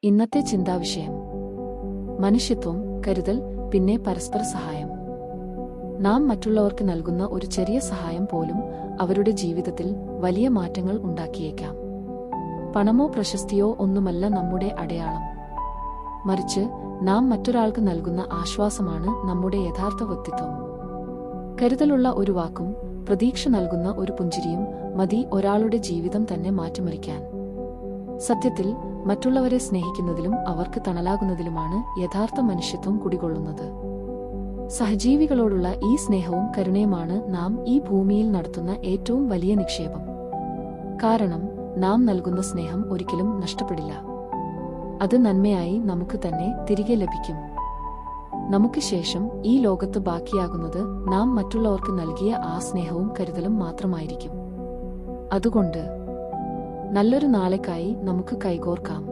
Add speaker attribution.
Speaker 1: ഇന്നത്തെ ചിന്താവിഷയം: മനുഷ്യത്വം, കരുതൽ, പിന്നെ പരസ്പര സഹായം. നാം മറ്റുള്ളവർക്ക് നൽകുന്ന ഒരു ചെറിയ സഹായം പോലും അവരുടെ ജീവിതത്തിൽ വലിയ മാറ്റങ്ങൾ ഉണ്ടാക്കിയേക്കാം. പണമോ പ്രശസ്തിയോ ഒന്നുമല്ല നമ്മുടെ അടയാളം. മറിച്ച് നാം മറ്റൊരാൾക്ക് നൽകുന്ന ആശ്വാസമാണ് നമ്മുടെ യഥാർത്ഥ വ്യക്തിത്വം. കരുതലുള്ള ഒരു വാക്കും പ്രതീക്ഷ നൽകുന്ന ഒരു പുഞ്ചിരിയും മതി ഒരാളുടെ ജീവിതം തന്നെ മാറ്റിമറിക്കാൻ. സത്യത്തിൽ മറ്റുള്ളവരെ സ്നേഹിക്കുന്നതിലും അവർക്ക് തണലാകുന്നതിലുമാണ് യഥാർത്ഥ മനുഷ്യത്വം കുടികൊള്ളുന്നത്. സഹജീവികളോടുള്ള ഈ സ്നേഹവും കരുണയുമാണ് നാം ഈ ഭൂമിയിൽ നടത്തുന്ന ഏറ്റവും വലിയ നിക്ഷേപം. കാരണം നാം നൽകുന്ന സ്നേഹം ഒരിക്കലും നഷ്ടപ്പെടില്ല. അത് നന്മയായി നമുക്ക് തന്നെ തിരികെ ലഭിക്കും. നമുക്ക് ശേഷം ഈ ലോകത്ത് ബാക്കിയാകുന്നത് നാം മറ്റുള്ളവർക്ക് നൽകിയ ആ സ്നേഹവും കരുതലും മാത്രമായിരിക്കും. അതുകൊണ്ട് നല്ലൊരു നാളേക്കായി നമുക്ക് കൈകോർക്കാം.